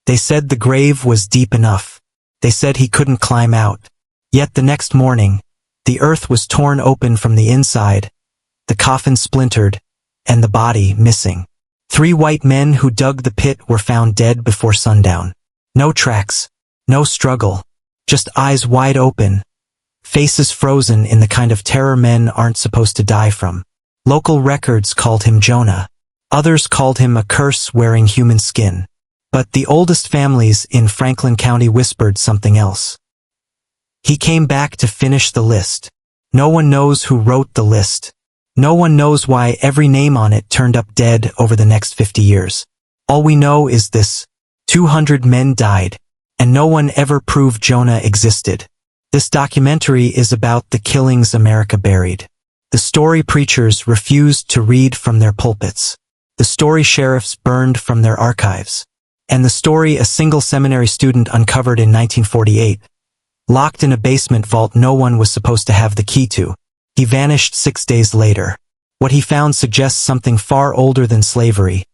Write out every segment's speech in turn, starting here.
They said the grave was deep enough. They said he couldn't climb out. Yet the next morning, the earth was torn open from the inside, the coffin splintered, and the body missing. 3 white men who dug the pit were found dead before sundown. No tracks, no struggle, just eyes wide open, faces frozen in the kind of terror men aren't supposed to die from. Local records called him Jonah. Others called him a curse wearing human skin. But the oldest families in Franklin County whispered something else. He came back to finish the list. No one knows who wrote the list. No one knows why every name on it turned up dead over the next 50 years. All we know is this: 200 men died, and no one ever proved Jonah existed. This documentary is about the killings America buried. The story preachers refused to read from their pulpits. The story sheriffs burned from their archives. And the story a single seminary student uncovered in 1948. Locked in a basement vault no one was supposed to have the key to. He vanished 6 days later. What he found suggests something far older than slavery,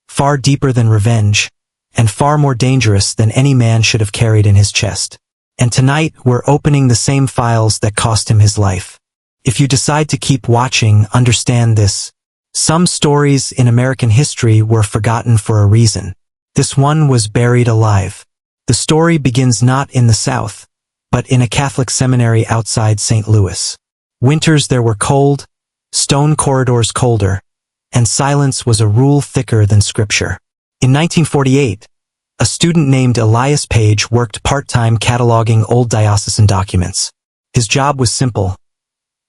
far deeper than revenge, and far more dangerous than any man should have carried in his chest. And tonight we're opening the same files that cost him his life. If you decide to keep watching, understand this. Some stories in American history were forgotten for a reason. This one was buried alive. The story begins not in the South, but in a Catholic seminary outside St. Louis. Winters there were cold, stone corridors colder, and silence was a rule thicker than scripture. In 1948, a student named Elias Page worked part-time cataloging old diocesan documents. His job was simple: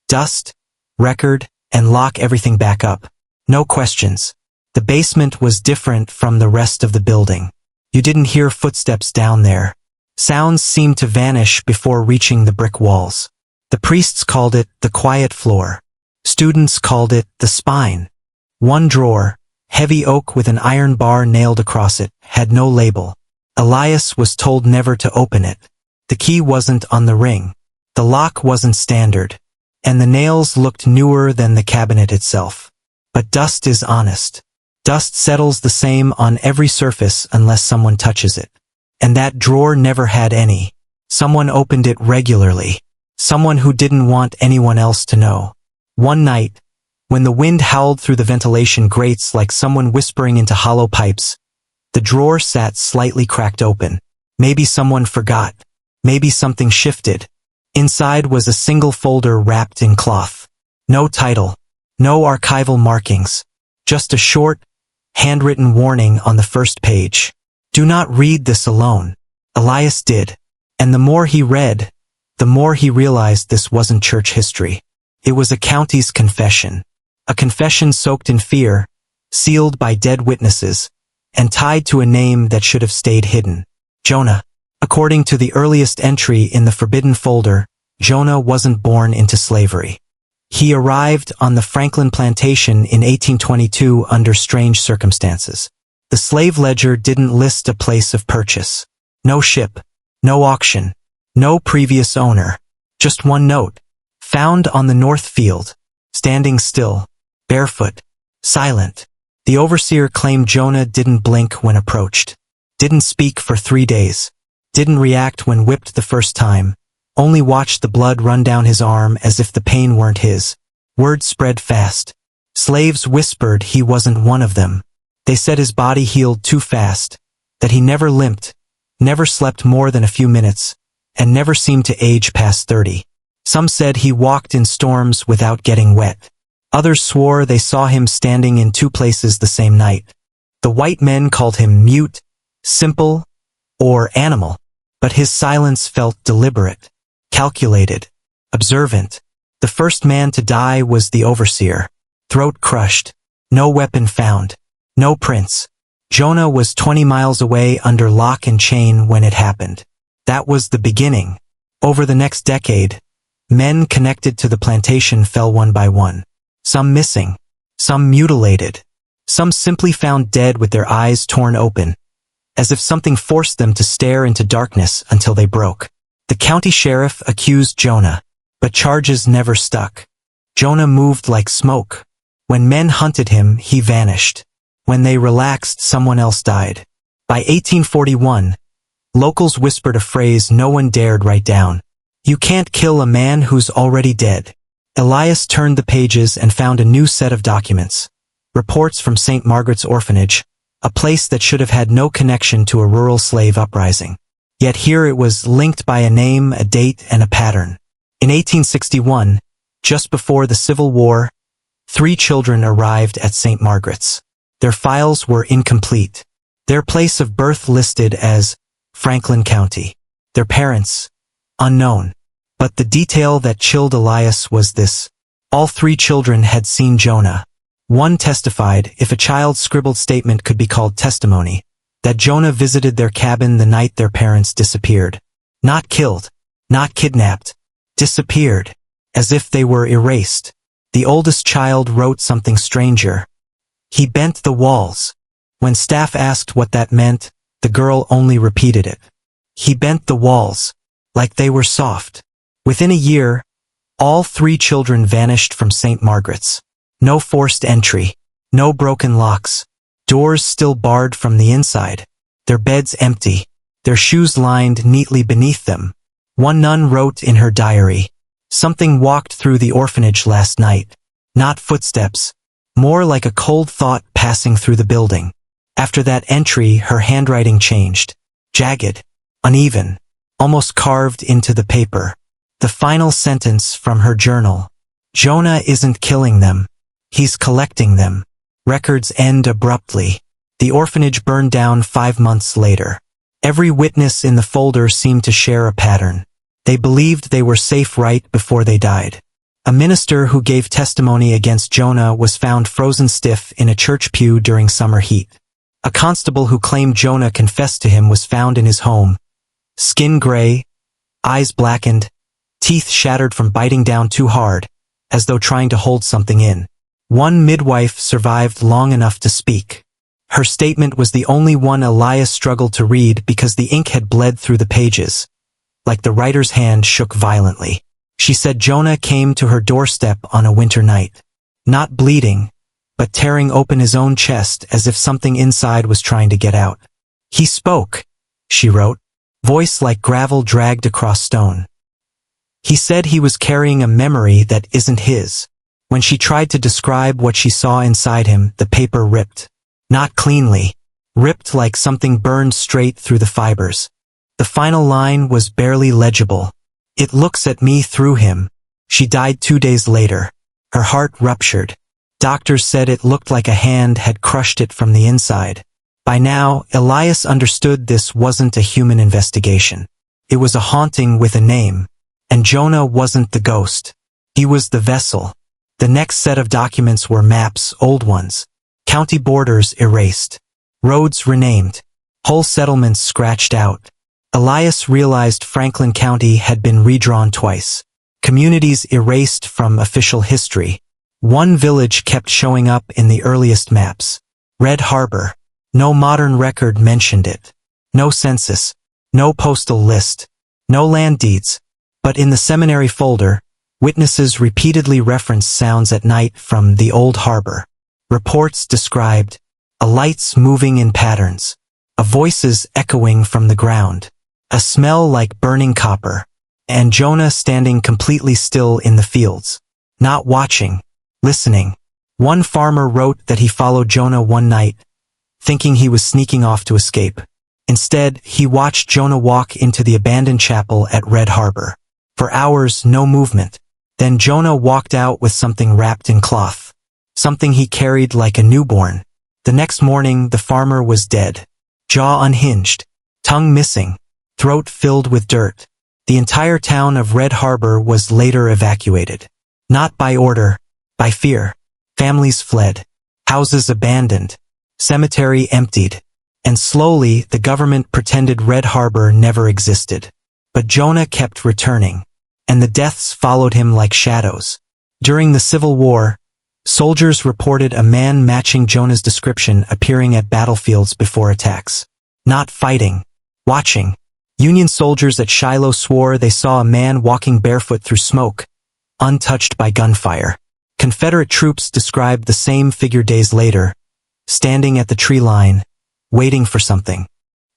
dust, record, and lock everything back up. No questions. The basement was different from the rest of the building. You didn't hear footsteps down there. Sounds seemed to vanish before reaching the brick walls. The priests called it the quiet floor. Students called it the spine. One drawer, heavy oak with an iron bar nailed across it, had no label. Elias was told never to open it. The key wasn't on the ring. The lock wasn't standard. And the nails looked newer than the cabinet itself. But dust is honest. Dust settles the same on every surface unless someone touches it. And that drawer never had any. Someone opened it regularly. Someone who didn't want anyone else to know. One night, when the wind howled through the ventilation grates like someone whispering into hollow pipes, the drawer sat slightly cracked open. Maybe someone forgot. Maybe something shifted. Inside was a single folder wrapped in cloth. No title. No archival markings. Just a short, handwritten warning on the first page. Do not read this alone. Elias did. And the more he read, the more he realized this wasn't church history. It was a county's confession. A confession soaked in fear, sealed by dead witnesses, and tied to a name that should have stayed hidden. Jonah. According to the earliest entry in the forbidden folder, Jonah wasn't born into slavery. He arrived on the Franklin plantation in 1822 under strange circumstances. The slave ledger didn't list a place of purchase. No ship, no auction, no previous owner. Just one note, found on the north field, standing still, barefoot, silent. The overseer claimed Jonah didn't blink when approached, didn't speak for 3 days, didn't react when whipped the first time, only watched the blood run down his arm as if the pain weren't his. Word spread fast. Slaves whispered he wasn't one of them. They said his body healed too fast, that he never limped, never slept more than a few minutes, and never seemed to age past 30. Some said he walked in storms without getting wet. Others swore they saw him standing in 2 places the same night. The white men called him mute, simple, or animal, but his silence felt deliberate. Calculated, observant. The first man to die was the overseer. Throat crushed. No weapon found. No prints. Jonah was 20 miles away under lock and chain when it happened. That was the beginning. Over the next decade, men connected to the plantation fell one by one. Some missing. Some mutilated. Some simply found dead with their eyes torn open, as if something forced them to stare into darkness until they broke. The county sheriff accused Jonah, but charges never stuck. Jonah moved like smoke. When men hunted him, he vanished. When they relaxed, someone else died. By 1841, locals whispered a phrase no one dared write down. "You can't kill a man who's already dead." Elias turned the pages and found a new set of documents. Reports from St. Margaret's orphanage, a place that should have had no connection to a rural slave uprising. Yet here it was linked by a name, a date, and a pattern. In 1861, just before the Civil War, 3 children arrived at St. Margaret's. Their files were incomplete. Their place of birth listed as Franklin County. Their parents, unknown. But the detail that chilled Elias was this. All 3 children had seen Jonah. One testified, if a child's scribbled statement could be called testimony, that Jonah visited their cabin the night their parents disappeared. Not killed, not kidnapped, disappeared, as if they were erased. The oldest child wrote something stranger. He bent the walls. When staff asked what that meant, the girl only repeated it. He bent the walls, like they were soft. Within a year, all 3 children vanished from St. Margaret's. No forced entry, no broken locks, doors still barred from the inside, their beds empty, their shoes lined neatly beneath them. One nun wrote in her diary, "Something walked through the orphanage last night. Not footsteps, more like a cold thought passing through the building." After that entry, her handwriting changed. Jagged, uneven, almost carved into the paper. The final sentence from her journal. "Jonah isn't killing them. He's collecting them." Records end abruptly. The orphanage burned down 5 months later. Every witness in the folder seemed to share a pattern. They believed they were safe right before they died. A minister who gave testimony against Jonah was found frozen stiff in a church pew during summer heat. A constable who claimed Jonah confessed to him was found in his home. Skin gray, eyes blackened, teeth shattered from biting down too hard, as though trying to hold something in. One midwife survived long enough to speak. Her statement was the only one Elias struggled to read because the ink had bled through the pages. Like the writer's hand shook violently. She said Jonah came to her doorstep on a winter night. Not bleeding, but tearing open his own chest as if something inside was trying to get out. "He spoke," she wrote, voice like gravel dragged across stone. "He said he was carrying a memory that isn't his." When she tried to describe what she saw inside him, the paper ripped. Not cleanly. Ripped like something burned straight through the fibers. The final line was barely legible. "It looks at me through him." She died 2 days later. Her heart ruptured. Doctors said it looked like a hand had crushed it from the inside. By now, Elias understood this wasn't a human investigation. It was a haunting with a name. And Jonah wasn't the ghost. He was the vessel. The next set of documents were maps, old ones. County borders erased. Roads renamed. Whole settlements scratched out. Elias realized Franklin County had been redrawn twice. Communities erased from official history. One village kept showing up in the earliest maps. Red Harbor. No modern record mentioned it. No census. No postal list. No land deeds. But in the seminary folder, witnesses repeatedly referenced sounds at night from the old harbor. Reports described a lights moving in patterns, a voices echoing from the ground, a smell like burning copper, and Jonah standing completely still in the fields, not watching, listening. One farmer wrote that he followed Jonah one night, thinking he was sneaking off to escape. Instead, he watched Jonah walk into the abandoned chapel at Red Harbor. For hours, no movement. Then Jonah walked out with something wrapped in cloth. Something he carried like a newborn. The next morning, the farmer was dead. Jaw unhinged. Tongue missing. Throat filled with dirt. The entire town of Red Harbor was later evacuated. Not by order, by fear. Families fled. Houses abandoned. Cemetery emptied. And slowly, the government pretended Red Harbor never existed. But Jonah kept returning. And the deaths followed him like shadows. During the Civil War, soldiers reported a man matching Jonah's description appearing at battlefields before attacks. Not fighting. Watching. Union soldiers at Shiloh swore they saw a man walking barefoot through smoke, untouched by gunfire. Confederate troops described the same figure days later, standing at the tree line, waiting for something.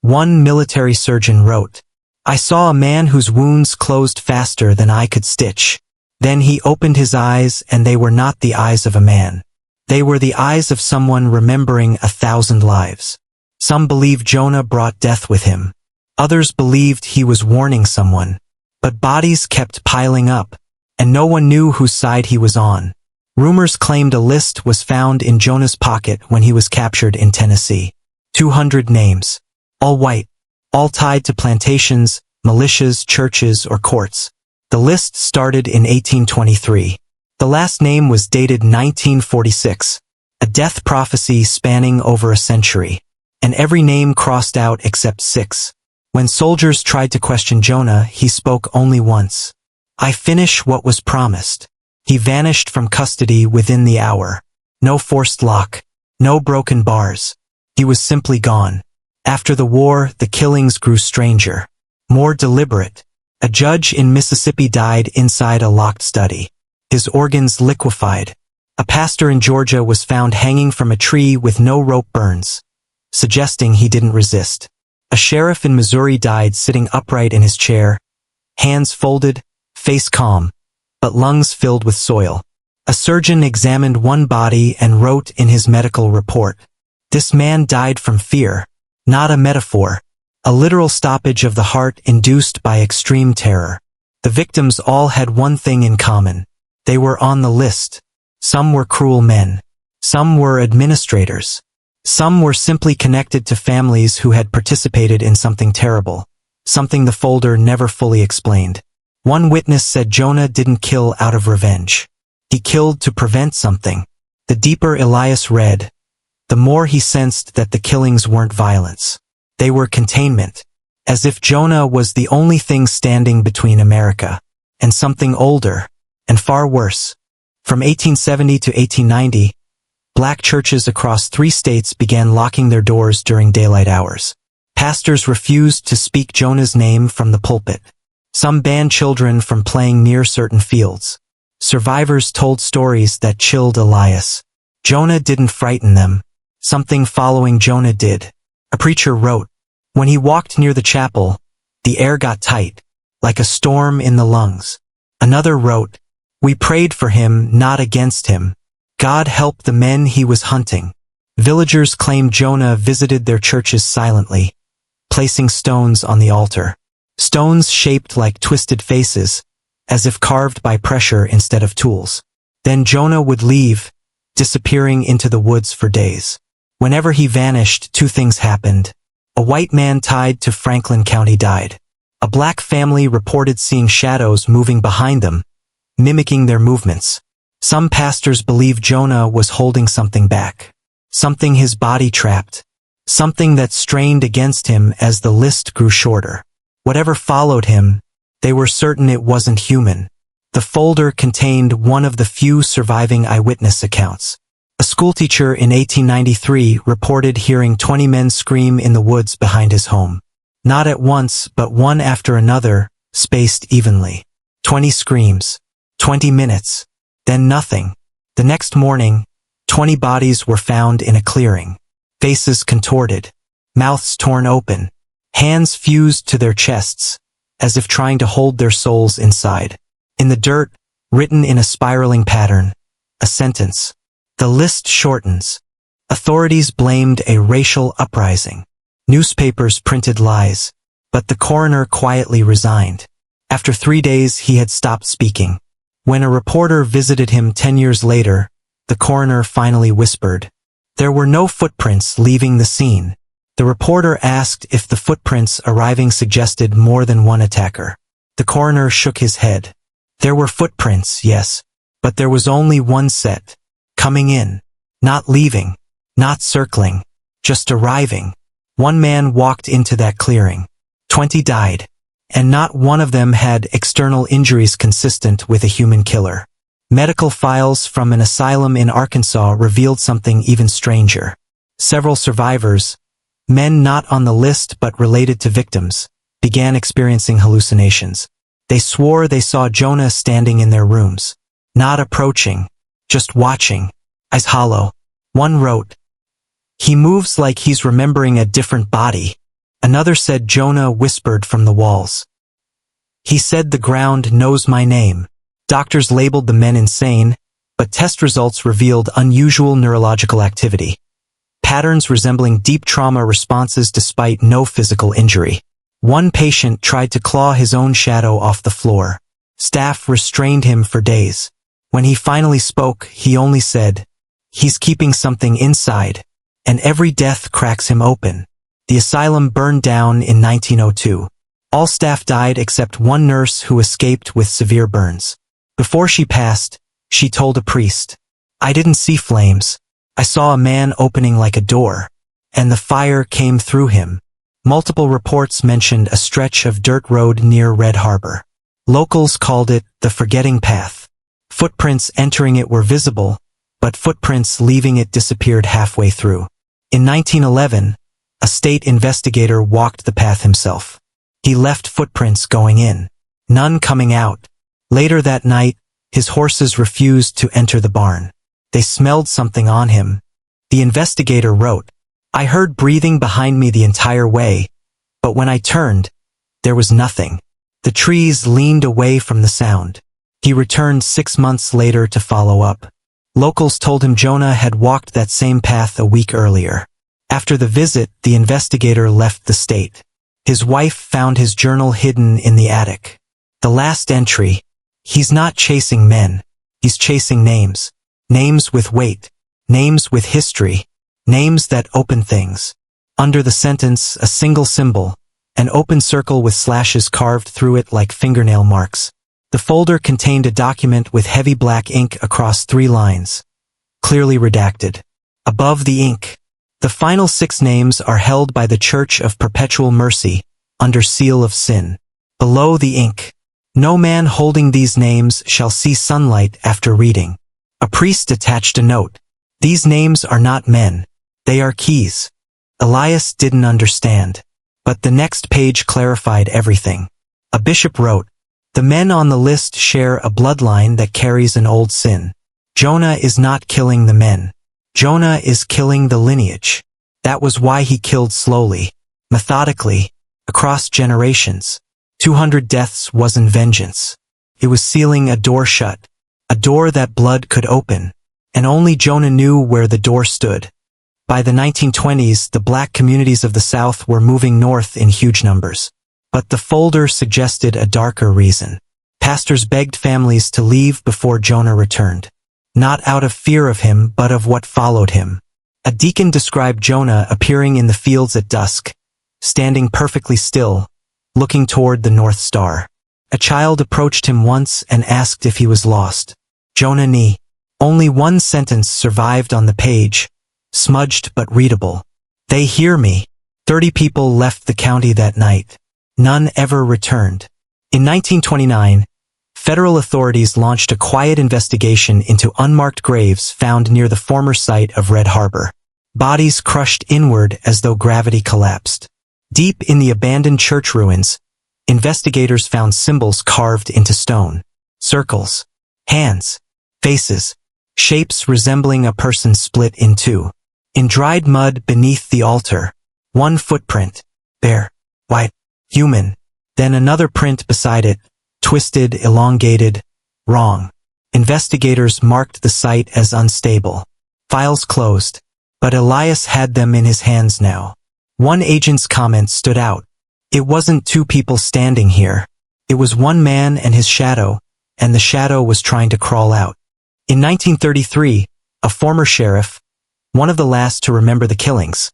One military surgeon wrote, "I saw a man whose wounds closed faster than I could stitch. Then he opened his eyes, and they were not the eyes of a man. They were the eyes of someone remembering 1,000 lives." Some believe Jonah brought death with him. Others believed he was warning someone. But bodies kept piling up, and no one knew whose side he was on. Rumors claimed a list was found in Jonah's pocket when he was captured in Tennessee. 200 names. All white. All tied to plantations, militias, churches, or courts. The list started in 1823. The last name was dated 1946. A death prophecy spanning over a century. And every name crossed out except 6. When soldiers tried to question Jonah, he spoke only once. "I finish what was promised." He vanished from custody within the hour. No forced lock. No broken bars. He was simply gone. After the war, the killings grew stranger. More deliberate. A judge in Mississippi died inside a locked study. His organs liquefied. A pastor in Georgia was found hanging from a tree with no rope burns, suggesting he didn't resist. A sheriff in Missouri died sitting upright in his chair, hands folded, face calm, but lungs filled with soil. A surgeon examined one body and wrote in his medical report, "This man died from fear, not a metaphor, a literal stoppage of the heart induced by extreme terror." The victims all had one thing in common. They were on the list. Some were cruel men. Some were administrators. Some were simply connected to families who had participated in something terrible, something the folder never fully explained. One witness said Jonah didn't kill out of revenge. He killed to prevent something. The deeper Elias read, the more he sensed that the killings weren't violence. They were containment, as if Jonah was the only thing standing between America and something older and far worse. From 1870 to 1890, Black churches across 3 states began locking their doors during daylight hours. Pastors refused to speak Jonah's name from the pulpit. Some banned children from playing near certain fields. Survivors told stories that chilled Elias. Jonah didn't frighten them. Something following Jonah did. A preacher wrote, "When he walked near the chapel, the air got tight, like a storm in the lungs." Another wrote, "We prayed for him, not against him. God helped the men he was hunting." Villagers claimed Jonah visited their churches silently, placing stones on the altar. Stones shaped like twisted faces, as if carved by pressure instead of tools. Then Jonah would leave, disappearing into the woods for days. Whenever he vanished, 2 things happened. A white man tied to Franklin County died. A black family reported seeing shadows moving behind them, mimicking their movements. Some pastors believed Jonah was holding something back, something his body trapped, something that strained against him as the list grew shorter. Whatever followed him, they were certain it wasn't human. The folder contained one of the few surviving eyewitness accounts. A schoolteacher in 1893 reported hearing 20 men scream in the woods behind his home. Not at once, but one after another, spaced evenly. 20 screams. 20 minutes. Then nothing. The next morning, 20 bodies were found in a clearing. Faces contorted. Mouths torn open. Hands fused to their chests, as if trying to hold their souls inside. In the dirt, written in a spiraling pattern, a sentence. The list shortens. Authorities blamed a racial uprising. Newspapers printed lies. But the coroner quietly resigned. After 3 days, he had stopped speaking. When a reporter visited him 10 years later, the coroner finally whispered, "There were no footprints leaving the scene." The reporter asked if the footprints arriving suggested more than one attacker. The coroner shook his head. "There were footprints, yes, but there was only one set. Coming in. Not leaving. Not circling. Just arriving. One man walked into that clearing. 20 died. And not one of them had external injuries consistent with a human killer." Medical files from an asylum in Arkansas revealed something even stranger. Several survivors, men not on the list but related to victims, began experiencing hallucinations. They swore they saw Jonah standing in their rooms, not approaching, just watching, eyes hollow. One wrote, "He moves like he's remembering a different body. Another said Jonah whispered from the walls. He said the ground knows my name. Doctors labeled the men insane, but test results revealed unusual neurological activity. Patterns resembling deep trauma responses despite no physical injury. One patient tried to claw his own shadow off the floor. Staff restrained him for days. When he finally spoke, he only said, "He's keeping something inside, and every death cracks him open." The asylum burned down in 1902. All staff died except one nurse who escaped with severe burns. Before she passed, she told a priest, "I didn't see flames. I saw a man opening like a door, and the fire came through him." Multiple reports mentioned a stretch of dirt road near Red Harbor. Locals called it the Forgetting Path. Footprints entering it were visible, but footprints leaving it disappeared halfway through. In 1911, a state investigator walked the path himself. He left footprints going in, none coming out. Later that night, his horses refused to enter the barn. They smelled something on him. The investigator wrote, "I heard breathing behind me the entire way, but when I turned, there was nothing. The trees leaned away from the sound." He returned 6 months later to follow up. Locals told him Jonah had walked that same path a week earlier. After the visit, the investigator left the state. His wife found his journal hidden in the attic. The last entry, "He's not chasing men. He's chasing names. Names with weight. Names with history. Names that open things." Under the sentence, a single symbol, an open circle with slashes carved through it like fingernail marks. The folder contained a document with heavy black ink across 3 lines, clearly redacted. Above the ink, the final 6 names are held by the Church of Perpetual Mercy, under seal of sin. Below the ink, "No man holding these names shall see sunlight after reading." A priest attached a note. "These names are not men. They are keys." Elias didn't understand, but the next page clarified everything. A bishop wrote, "The men on the list share a bloodline that carries an old sin. Jonah is not killing the men. Jonah is killing the lineage. That was why he killed slowly, methodically, across generations. 200 deaths wasn't vengeance. It was sealing a door shut, a door that blood could open, and only Jonah knew where the door stood." By the 1920s, the black communities of the South were moving north in huge numbers. But the folder suggested a darker reason. Pastors begged families to leave before Jonah returned. Not out of fear of him, but of what followed him. A deacon described Jonah appearing in the fields at dusk, standing perfectly still, looking toward the North Star. A child approached him once and asked if he was lost. Jonah knew. Only one sentence survived on the page, smudged but readable. "They hear me." 30 people left the county that night. None ever returned. In 1929, federal authorities launched a quiet investigation into unmarked graves found near the former site of Red Harbor. Bodies crushed inward as though gravity collapsed. Deep in the abandoned church ruins, investigators found symbols carved into stone. Circles, hands, faces, shapes resembling a person split in two. In dried mud beneath the altar, one footprint, bare, white, human, then another print beside it, twisted, elongated, wrong. Investigators marked the site as unstable. Files closed, but Elias had them in his hands now. One agent's comment stood out. "It wasn't 2 people standing here. It was one man and his shadow, and the shadow was trying to crawl out." In 1933, a former sheriff, one of the last to remember the killings,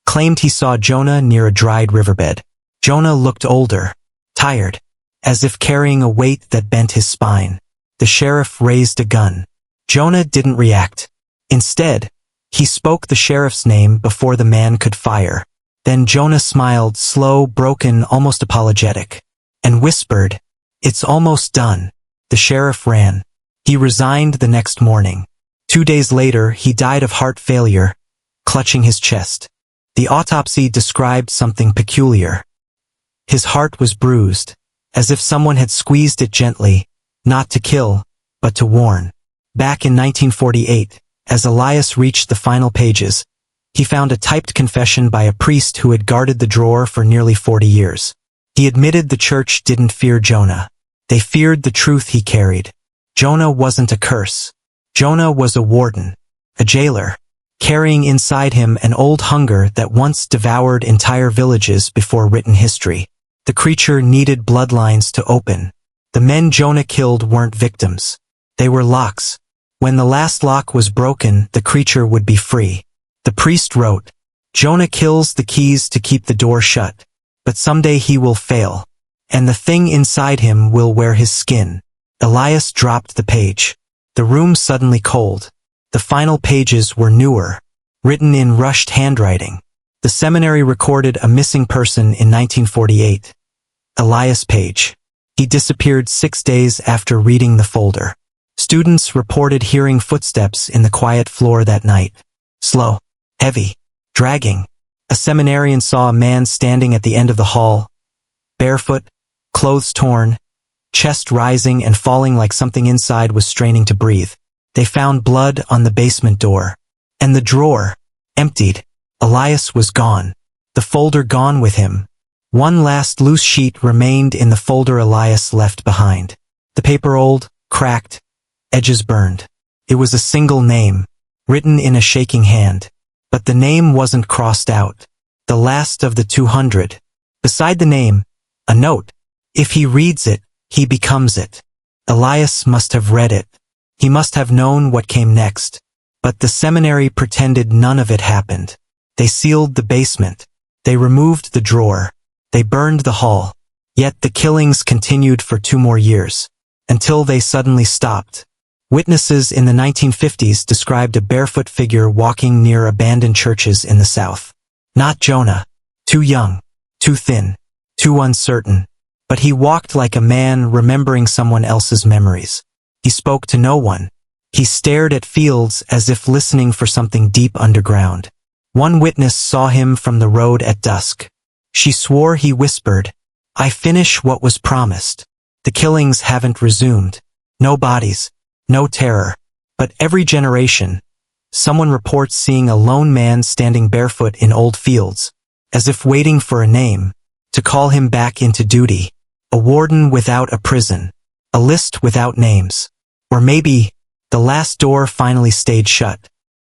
claimed he saw Jonah near a dried riverbed. Jonah looked older, tired, as if carrying a weight that bent his spine. The sheriff raised a gun. Jonah didn't react. Instead, he spoke the sheriff's name before the man could fire. Then Jonah smiled, slow, broken, almost apologetic, and whispered, "It's almost done." The sheriff ran. He resigned the next morning. 2 days later, he died of heart failure, clutching his chest. The autopsy described something peculiar. His heart was bruised, as if someone had squeezed it gently, not to kill, but to warn. Back in 1948, as Elias reached the final pages, He found a typed confession by a priest who had guarded the drawer for nearly 40 years. He admitted the church didn't fear Jonah. They feared the truth he carried. Jonah wasn't a curse. Jonah was a warden, a jailer, carrying inside him an old hunger that once devoured entire villages before written history. The creature needed bloodlines to open. The men Jonah killed weren't victims. They were locks. When the last lock was broken, the creature would be free. The priest wrote, "Jonah kills the keys to keep the door shut, but someday he will fail, and the thing inside him will wear his skin." Elias dropped the page. The room suddenly cold. The final pages were newer, written in rushed handwriting. The seminary recorded a missing person in 1948. Elias Page. He disappeared 6 days after reading the folder. Students reported hearing footsteps in the quiet floor that night. Slow, heavy, dragging. A seminarian saw a man standing at the end of the hall, barefoot, clothes torn, chest rising and falling like something inside was straining to breathe. They found blood on the basement door. And the drawer, emptied. Elias was gone. The folder gone with him. One last loose sheet remained in the folder Elias left behind. The paper old, cracked, edges burned. It was a single name, written in a shaking hand. But the name wasn't crossed out. The last of the 200. Beside the name, a note. If he reads it, he becomes it. Elias must have read it. He must have known what came next. But the seminary pretended none of it happened. They sealed the basement. They removed the drawer. They burned the hall. Yet the killings continued for 2 more years. Until they suddenly stopped. Witnesses in the 1950s described a barefoot figure walking near abandoned churches in the South. Not Jonah. Too young. Too thin. Too uncertain. But he walked like a man remembering someone else's memories. He spoke to no one. He stared at fields as if listening for something deep underground. One witness saw him from the road at dusk. She swore he whispered, "I finish what was promised." The killings haven't resumed. No bodies. No terror. But every generation, someone reports seeing a lone man standing barefoot in old fields, as if waiting for a name, to call him back into duty. A warden without a prison. A list without names. Or maybe, the last door finally stayed shut.